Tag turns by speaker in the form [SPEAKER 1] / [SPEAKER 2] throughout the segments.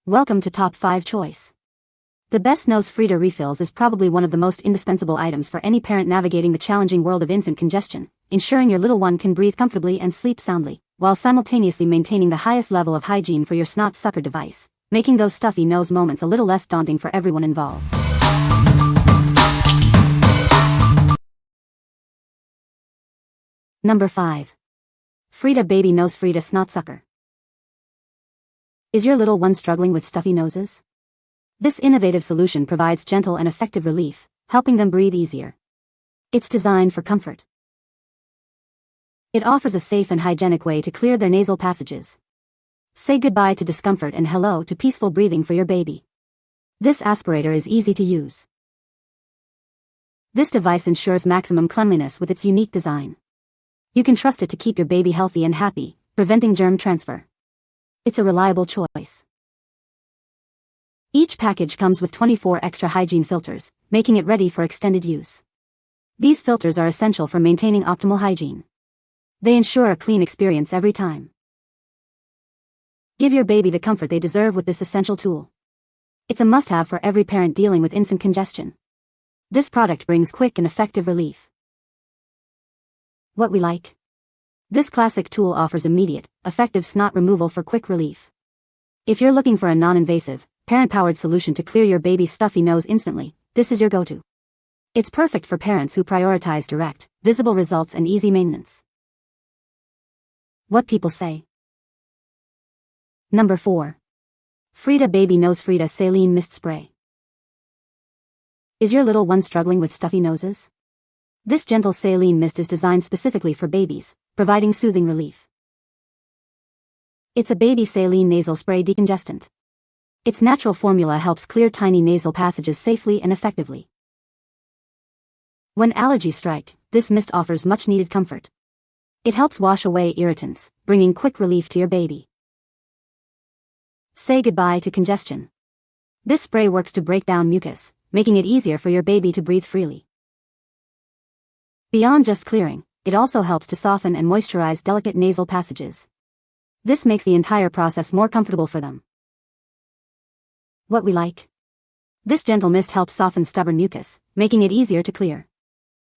[SPEAKER 1] Welcome to Top 5 Choice. The best Nose Frida Refills is probably one of the most indispensable items for any parent navigating the challenging world of infant congestion, ensuring your little one can breathe comfortably and sleep soundly, while simultaneously maintaining the highest level of hygiene for your SnotSucker device, making those stuffy nose moments a little less daunting for everyone involved. Number 5. Frida Baby Nose Frida SnotSucker. Is your little one struggling with stuffy noses? This innovative solution provides gentle and effective relief, helping them breathe easier. It's designed for comfort. It offers a safe and hygienic way to clear their nasal passages. Say goodbye to discomfort and hello to peaceful breathing for your baby. This aspirator is easy to use. This device ensures maximum cleanliness with its unique design. You can trust it to keep your baby healthy and happy, preventing germ transfer. It's a reliable choice. Each package comes with 24 extra hygiene filters, making it ready for extended use. These filters are essential for maintaining optimal hygiene. They ensure a clean experience every time. Give your baby the comfort they deserve with this essential tool. It's a must-have for every parent dealing with infant congestion. This product brings quick and effective relief. What we like. This classic tool offers immediate, effective snot removal for quick relief. If you're looking for a non-invasive, parent-powered solution to clear your baby's stuffy nose instantly, this is your go-to. It's perfect for parents who prioritize direct, visible results and easy maintenance. What people say. Number 4. Frida Baby Nose Frida Saline Mist Spray. Is your little one struggling with stuffy noses? This gentle saline mist is designed specifically for babies, providing soothing relief. It's a baby saline nasal spray decongestant. Its natural formula helps clear tiny nasal passages safely and effectively. When allergies strike, this mist offers much-needed comfort. It helps wash away irritants, bringing quick relief to your baby. Say goodbye to congestion. This spray works to break down mucus, making it easier for your baby to breathe freely. Beyond just clearing, it also helps to soften and moisturize delicate nasal passages. This makes the entire process more comfortable for them. What we like. This gentle mist helps soften stubborn mucus, making it easier to clear.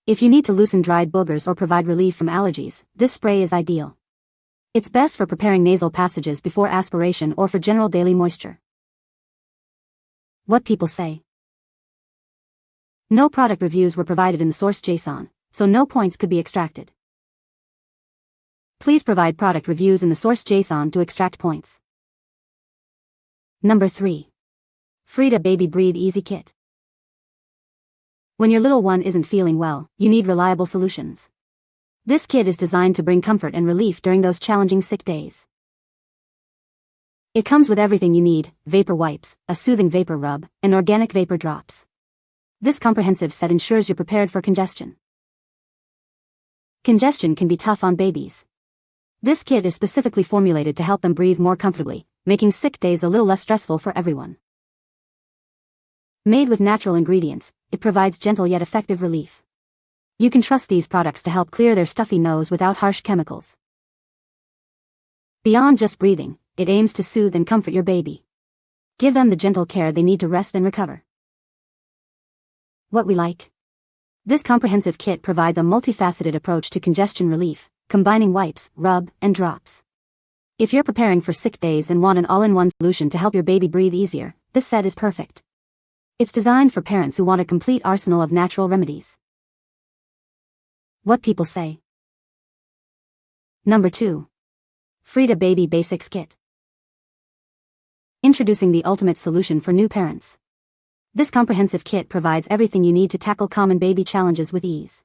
[SPEAKER 1] If you need to loosen dried boogers or provide relief from allergies, this spray is ideal. It's best for preparing nasal passages before aspiration or for general daily moisture. What people say. No product reviews were provided in the source JSON, so no points could be extracted. Please provide product reviews in the source JSON to extract points. Number 3. Frida Baby Breathe Easy Kit. When your little one isn't feeling well, you need reliable solutions. This kit is designed to bring comfort and relief during those challenging sick days. It comes with everything you need: vapor wipes, a soothing vapor rub, and organic vapor drops. This comprehensive set ensures you're prepared for congestion. Congestion can be tough on babies. This kit is specifically formulated to help them breathe more comfortably, making sick days a little less stressful for everyone. Made with natural ingredients, it provides gentle yet effective relief. You can trust these products to help clear their stuffy nose without harsh chemicals. Beyond just breathing, it aims to soothe and comfort your baby. Give them the gentle care they need to rest and recover. What we like. This comprehensive kit provides a multifaceted approach to congestion relief, combining wipes, rub, and drops. If you're preparing for sick days and want an all-in-one solution to help your baby breathe easier, this set is perfect. It's designed for parents who want a complete arsenal of natural remedies. What people say. Number 2. Frida Baby Basics Kit. Introducing the ultimate solution for new parents. This comprehensive kit provides everything you need to tackle common baby challenges with ease.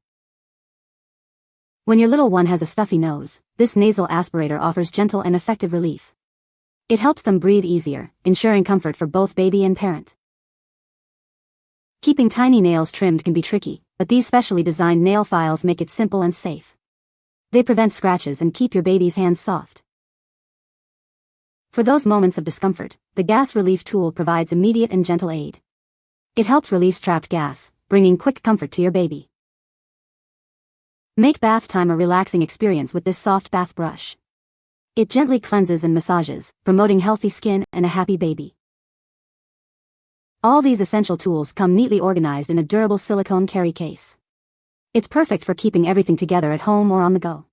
[SPEAKER 1] When your little one has a stuffy nose, this nasal aspirator offers gentle and effective relief. It helps them breathe easier, ensuring comfort for both baby and parent. Keeping tiny nails trimmed can be tricky, but these specially designed nail files make it simple and safe. They prevent scratches and keep your baby's hands soft. For those moments of discomfort, the gas relief tool provides immediate and gentle aid. It helps release trapped gas, bringing quick comfort to your baby. Make bath time a relaxing experience with this soft bath brush. It gently cleanses and massages, promoting healthy skin and a happy baby. All these essential tools come neatly organized in a durable silicone carry case. It's perfect for keeping everything together at home or on the go.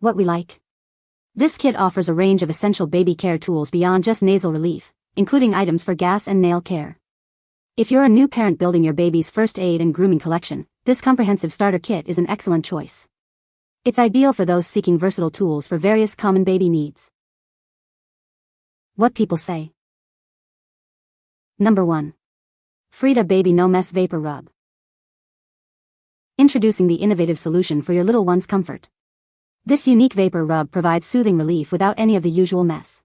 [SPEAKER 1] What we like. This kit offers a range of essential baby care tools beyond just nasal relief, including items for gas and nail care. If you're a new parent building your baby's first aid and grooming collection, this comprehensive starter kit is an excellent choice. It's ideal for those seeking versatile tools for various common baby needs. What people say. Number 1. Frida Baby No Mess Vapor Rub. Introducing the innovative solution for your little one's comfort. This unique vapor rub provides soothing relief without any of the usual mess.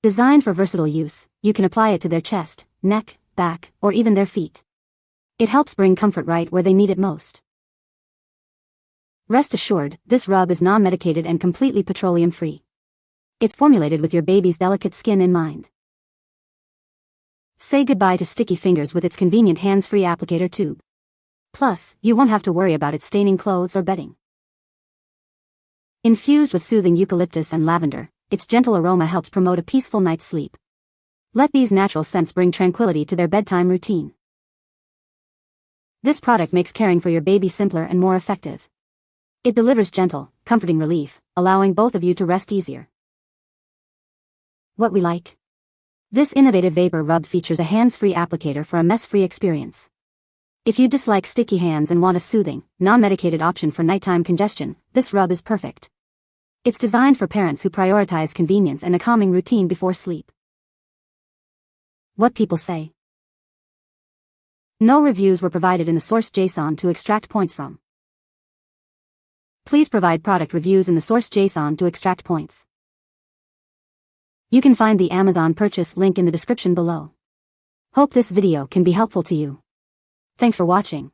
[SPEAKER 1] Designed for versatile use, you can apply it to their chest, neck, back, or even their feet. It helps bring comfort right where they need it most. Rest assured, this rub is non-medicated and completely petroleum-free. It's formulated with your baby's delicate skin in mind. Say goodbye to sticky fingers with its convenient hands-free applicator tube. Plus, you won't have to worry about it staining clothes or bedding. Infused with soothing eucalyptus and lavender, its gentle aroma helps promote a peaceful night's sleep. Let these natural scents bring tranquility to their bedtime routine. This product makes caring for your baby simpler and more effective. It delivers gentle, comforting relief, allowing both of you to rest easier. What we like. This innovative vapor rub features a hands-free applicator for a mess-free experience. If you dislike sticky hands and want a soothing, non-medicated option for nighttime congestion, this rub is perfect. It's designed for parents who prioritize convenience and a calming routine before sleep. What people say. No reviews were provided in the source JSON to extract points from. Please provide product reviews in the source JSON to extract points. You can find the Amazon purchase link in the description below. Hope this video can be helpful to you. Thanks for watching.